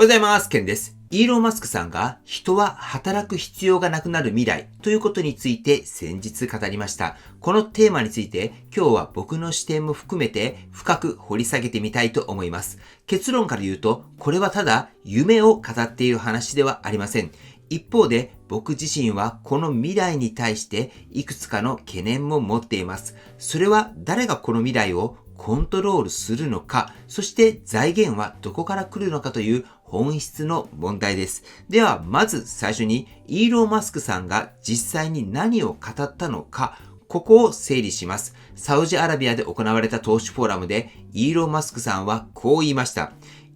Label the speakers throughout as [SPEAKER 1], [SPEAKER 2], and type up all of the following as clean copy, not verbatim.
[SPEAKER 1] おはようございます。ケンです。イーロン・マスクさんが人は働く必要がなくなる未来ということについて先日語りました。このテーマについて今日は僕の視点も含めて深く掘り下げてみたいと思います。結論から言うと、これはただ夢を語っている話ではありません。一方で僕自身はこの未来に対していくつかの懸念も持っています。それは誰がこの未来をコントロールするのか、そして財源はどこから来るのかという本質の問題です。では、まず最初にイーロン・マスクさんが実際に何を語ったのか、ここを整理します。サウジアラビアで行われた投資フォーラムでイーロン・マスクさんはこう言いました。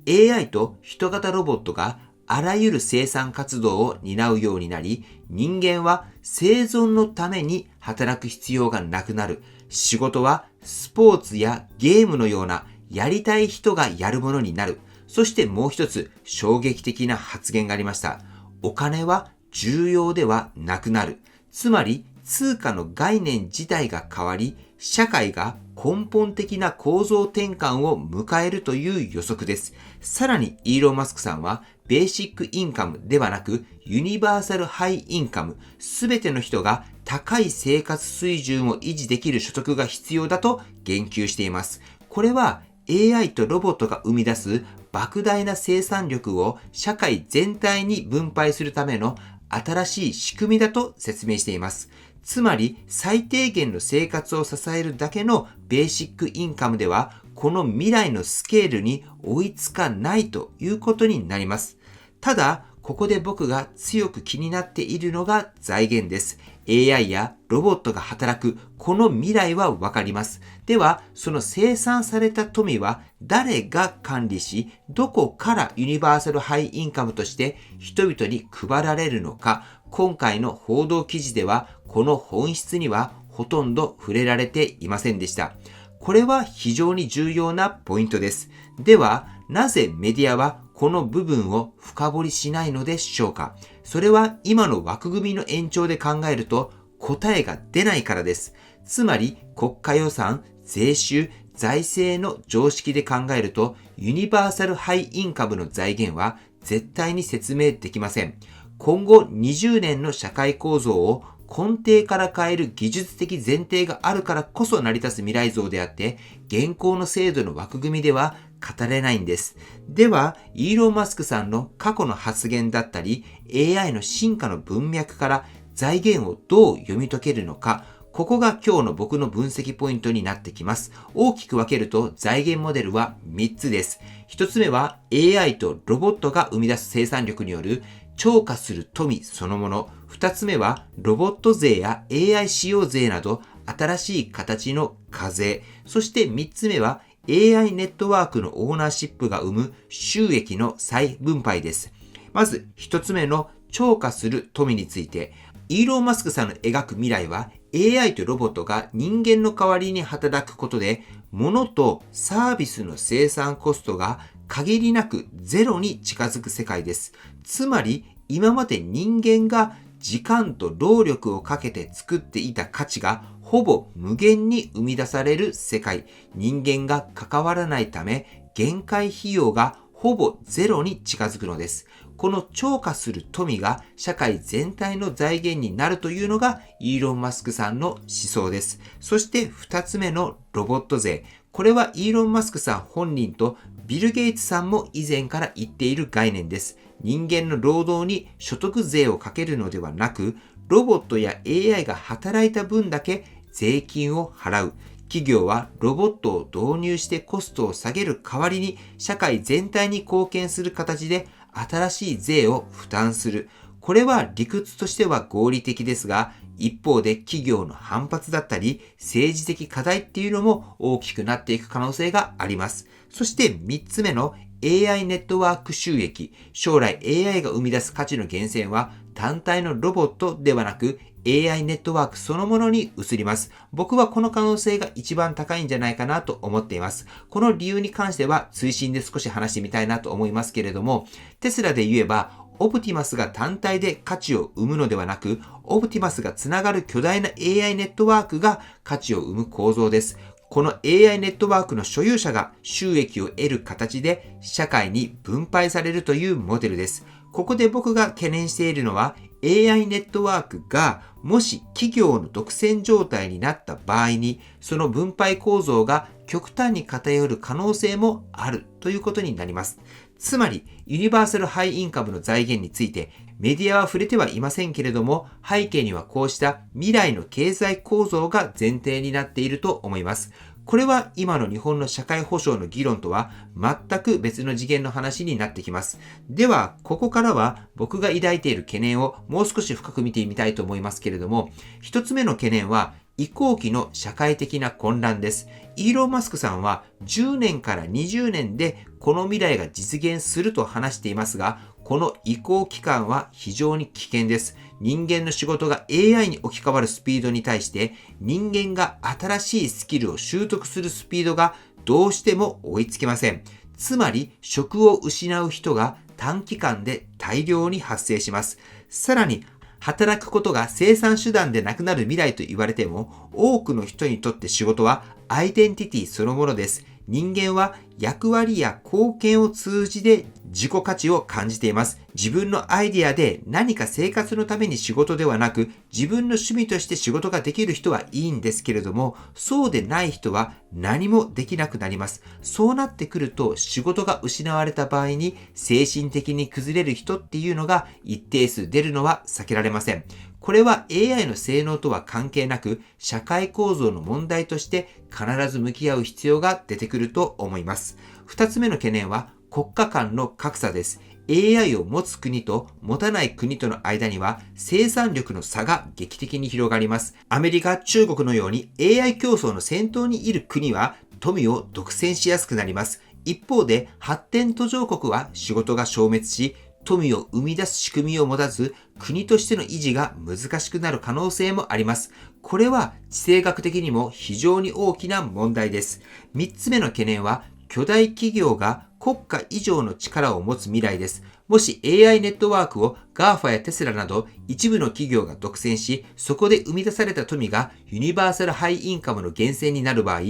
[SPEAKER 1] AI と人型ロボットがあらゆる生産活動を担うようになり、人間は生存のために働く必要がなくなる。仕事はスポーツやゲームのようなやりたい人がやるものになる。そしてもう一つ衝撃的な発言がありました。お金は重要ではなくなる。つまり通貨の概念自体が変わり、社会が根本的な構造転換を迎えるという予測です。さらにイーロン・マスクさんはベーシックインカムではなくユニバーサルハイインカム、すべての人が高い生活水準を維持できる所得が必要だと言及しています。これは AI とロボットが生み出す莫大な生産力を社会全体に分配するための新しい仕組みだと説明しています。つまり最低限の生活を支えるだけのベーシックインカムではこの未来のスケールに追いつかないということになります。ただ、ここで僕が強く気になっているのが財源です。AI やロボットが働くこの未来はわかります。では、その生産された富は誰が管理し、どこからユニバーサルハイインカムとして人々に配られるのか、今回の報道記事ではこの本質にはほとんど触れられていませんでした。これは非常に重要なポイントです。では、なぜメディアはこの部分を深掘りしないのでしょうか。それは今の枠組みの延長で考えると答えが出ないからです。つまり国家予算、税収、財政の常識で考えるとユニバーサルハイインカムの財源は絶対に説明できません。今後20年の社会構造を根底から変える技術的前提があるからこそ成り立つ未来像であって、現行の制度の枠組みでは語れないんです。では、イーロン・マスクさんの過去の発言だったり、AI の進化の文脈から財源をどう読み解けるのか、ここが今日の僕の分析ポイントになってきます。大きく分けると財源モデルは3つです。1つ目は AI とロボットが生み出す生産力による超過する富そのもの。2つ目はロボット税や AI 使用税など新しい形の課税。そして3つ目は AI ネットワークのオーナーシップが生む収益の再分配です。まず1つ目の超過する富について、イーロン・マスクさんの描く未来は AI とロボットが人間の代わりに働くことで物とサービスの生産コストが限りなくゼロに近づく世界です。つまり今まで人間が時間と労力をかけて作っていた価値がほぼ無限に生み出される世界。人間が関わらないため限界費用がほぼゼロに近づくのです。この超過する富が社会全体の財源になるというのがイーロン・マスクさんの思想です。そして2つ目のロボット税。これはイーロン・マスクさん本人とビル・ゲイツさんも以前から言っている概念です。人間の労働に所得税をかけるのではなく、ロボットや AI が働いた分だけ税金を払う。企業はロボットを導入してコストを下げる代わりに社会全体に貢献する形で新しい税を負担する。これは理屈としては合理的ですが、一方で企業の反発だったり政治的課題っていうのも大きくなっていく可能性があります。そして3つ目の AI ネットワーク収益。将来 AI が生み出す価値の源泉は単体のロボットではなく AI ネットワークそのものに移ります。僕はこの可能性が一番高いんじゃないかなと思っています。この理由に関しては追伸で少し話してみたいなと思いますけれども、テスラで言えばオプティマスが単体で価値を生むのではなく、オプティマスがつながる巨大な AI ネットワークが価値を生む構造です。この AI ネットワークの所有者が収益を得る形で社会に分配されるというモデルです。ここで僕が懸念しているのは AI ネットワークがもし企業の独占状態になった場合にその分配構造が極端に偏る可能性もあるということになります。つまりユニバーサルハイインカムの財源についてメディアは触れてはいませんけれども背景にはこうした未来の経済構造が前提になっていると思います。これは今の日本の社会保障の議論とは全く別の次元の話になってきます。では、ここからは僕が抱いている懸念をもう少し深く見てみたいと思いますけれども、一つ目の懸念は移行期の社会的な混乱です。イーロン・マスクさんは10年から20年でこの未来が実現すると話していますが、この移行期間は非常に危険です。人間の仕事が AI に置き換わるスピードに対して人間が新しいスキルを習得するスピードがどうしても追いつけません。つまり職を失う人が短期間で大量に発生します。さらに働くことが生産手段でなくなる未来と言われても多くの人にとって仕事はアイデンティティそのものです。人間は役割や貢献を通じて自己価値を感じています。自分のアイデアで何か生活のために仕事ではなく、自分の趣味として仕事ができる人はいいんですけれども、そうでない人は何もできなくなります。そうなってくると仕事が失われた場合に精神的に崩れる人っていうのが一定数出るのは避けられません。これは AI の性能とは関係なく社会構造の問題として必ず向き合う必要が出てくると思います。二つ目の懸念は国家間の格差です。AI を持つ国と持たない国との間には生産力の差が劇的に広がります。アメリカ、中国のように AI 競争の先頭にいる国は富を独占しやすくなります。一方で発展途上国は仕事が消滅し、富を生み出す仕組みを持たず、国としての維持が難しくなる可能性もあります。これは地政学的にも非常に大きな問題です。三つ目の懸念は、巨大企業が国家以上の力を持つ未来です。もし AI ネットワークを GAFA やテスラなど一部の企業が独占し、そこで生み出された富がユニバーサルハイインカムの源泉になる場合、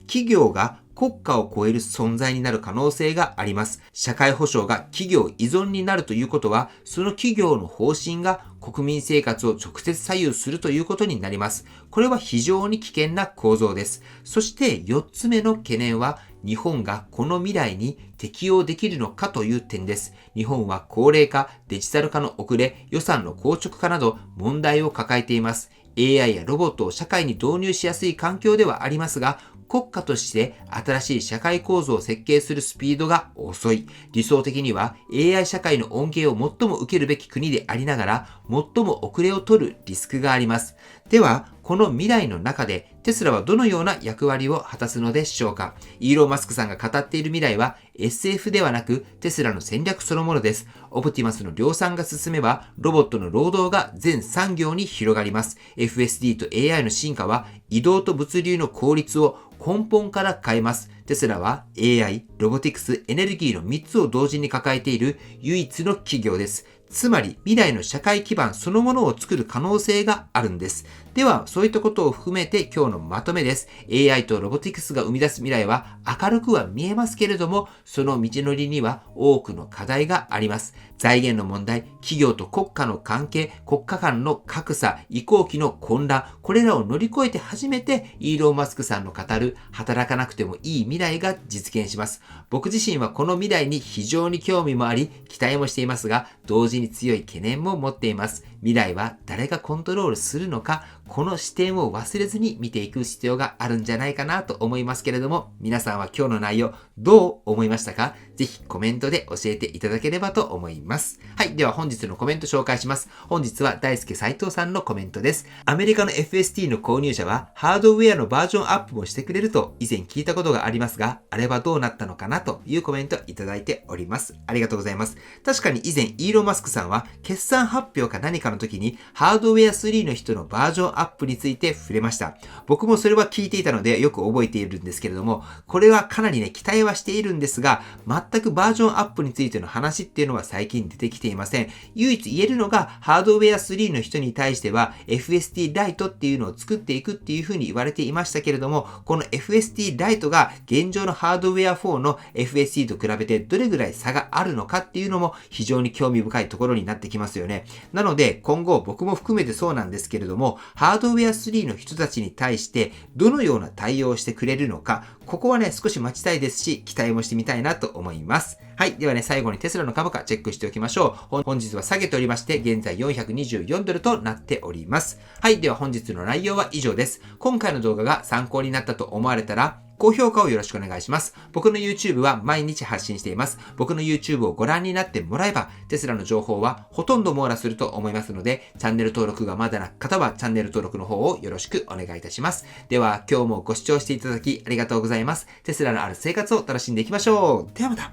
[SPEAKER 1] 企業が国家を超える存在になる可能性があります。社会保障が企業依存になるということは、その企業の方針が国民生活を直接左右するということになります。これは非常に危険な構造です。そして4つ目の懸念は、日本がこの未来に適応できるのかという点です。日本は高齢化、デジタル化の遅れ、予算の硬直化など問題を抱えています。AI やロボットを社会に導入しやすい環境ではありますが、国家として新しい社会構造を設計するスピードが遅い。理想的には AI 社会の恩恵を最も受けるべき国でありながら、最も遅れを取るリスクがあります。では、この未来の中でテスラはどのような役割を果たすのでしょうか。イーロン・マスクさんが語っている未来は SF ではなくテスラの戦略そのものです。オプティマスの量産が進めばロボットの労働が全産業に広がります。FSD と AI の進化は移動と物流の効率を根本から変えます。テスラは AI、ロボティクス、エネルギーの3つを同時に抱えている唯一の企業です。つまり未来の社会基盤そのものを作る可能性があるんです。では、そういったことを含めて今日のまとめです。AI とロボティクスが生み出す未来は明るくは見えますけれども、その道のりには多くの課題があります。財源の問題、企業と国家の関係、国家間の格差、移行期の混乱、これらを乗り越えて初めてイーロン・マスクさんの語る働かなくてもいい未来が実現します。僕自身はこの未来に非常に興味もあり、期待もしていますが、同時に強い懸念も持っています。未来は誰がコントロールするのか、この視点を忘れずに見ていく必要があるんじゃないかなと思いますけれども、皆さんは今日の内容どう思いましたか？ぜひコメントで教えていただければと思います。はい、では本日のコメント紹介します。本日は大輔斉藤さんのコメントです。アメリカの FST の購入者はハードウェアのバージョンアップもしてくれると以前聞いたことがありますが、あれはどうなったのかなというコメントいただいております。ありがとうございます。確かに以前イーロン・マスクさんは決算発表か何かの時にハードウェア3の人のバージョンアアップについて触れました。僕もそれは聞いていたのでよく覚えているんですけれども、これはかなりね、期待はしているんですが、全くバージョンアップについての話っていうのは最近出てきていません。唯一言えるのが、ハードウェア3の人に対しては FSD ライトっていうのを作っていくっていう風に言われていましたけれども、この FSD ライトが現状のハードウェア4の FSD と比べてどれぐらい差があるのかっていうのも非常に興味深いところになってきますよね。なので今後僕も含めてそうなんですけれども、ハードウェア3の人たちに対してどのような対応をしてくれるのか、ここはね、少し待ちたいですし、期待もしてみたいなと思います。はい。ではね、最後にテスラの株価チェックしておきましょう。本日は下げておりまして、現在424ドルとなっております。はい。では本日の内容は以上です。今回の動画が参考になったと思われたら、高評価をよろしくお願いします。僕の YouTube は毎日発信しています。僕の YouTube をご覧になってもらえば、テスラの情報はほとんど網羅すると思いますので、チャンネル登録がまだな方はチャンネル登録の方をよろしくお願いいたします。では今日もご視聴していただきありがとうございます。テスラのある生活を楽しんでいきましょう。ではまた。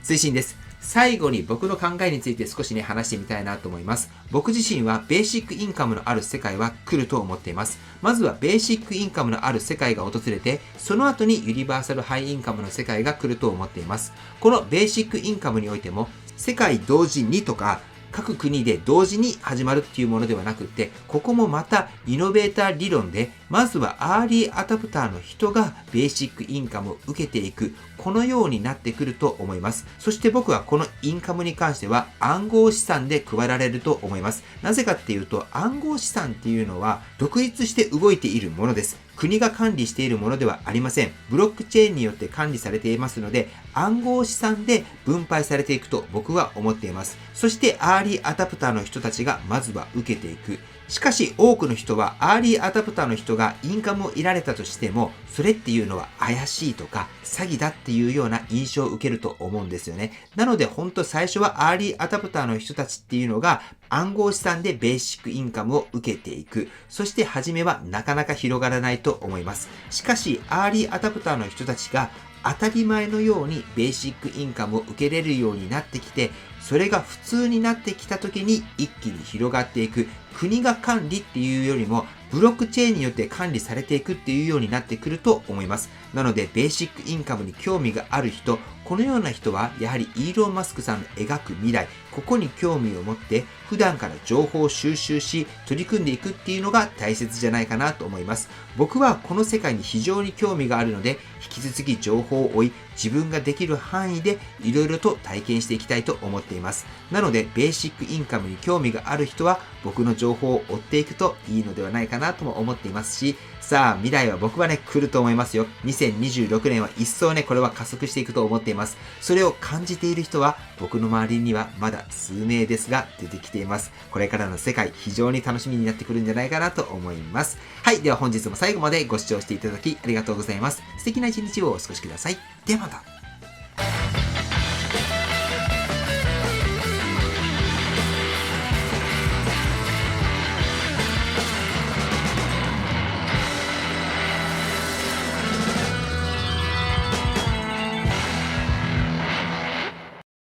[SPEAKER 1] 追伸です。最後に僕の考えについて少しね、話してみたいなと思います。僕自身はベーシックインカムのある世界は来ると思っています。まずはベーシックインカムのある世界が訪れて、その後にユニバーサルハイインカムの世界が来ると思っています。このベーシックインカムにおいても、世界同時にとか、各国で同時に始まるっていうものではなくって、ここもまたイノベーター理論で、まずはアーリーアダプターの人がベーシックインカムを受けていく、このようになってくると思います。そして僕はこのインカムに関しては暗号資産で配られると思います。なぜかっていうと、暗号資産っていうのは独立して動いているものです。国が管理しているものではありません。ブロックチェーンによって管理されていますので、暗号資産で分配されていくと僕は思っています。そしてアーリーアダプターの人たちがまずは受けていく。しかし多くの人はアーリーアダプターの人がインカムを得られたとしても、それっていうのは怪しいとか詐欺だっていうような印象を受けると思うんですよね。なので本当最初はアーリーアダプターの人たちっていうのが暗号資産でベーシックインカムを受けていく。そして初めはなかなか広がらないと思います。しかしアーリーアダプターの人たちが当たり前のようにベーシックインカムを受けれるようになってきて、それが普通になってきた時に一気に広がっていく。国が管理っていうよりもブロックチェーンによって管理されていくっていうようになってくると思います。なのでベーシックインカムに興味がある人、このような人はやはりイーロン・マスクさんの描く未来、ここに興味を持って普段から情報を収集し取り組んでいくっていうのが大切じゃないかなと思います。僕はこの世界に非常に興味があるので、引き続き情報を追い、自分ができる範囲でいろいろと体験していきたいと思っています。なのでベーシックインカムに興味がある人は僕の情報を追っていくといいのではないかなとも思っていますし、さあ未来は僕はね来ると思いますよ。2026年は一層ねこれは加速していくと思っています。それを感じている人は僕の周りにはまだ数名ですが出てきています。これからの世界非常に楽しみになってくるんじゃないかなと思います。はい、では本日も最後までご視聴していただきありがとうございます。素敵な一日をお過ごしください。ではまた。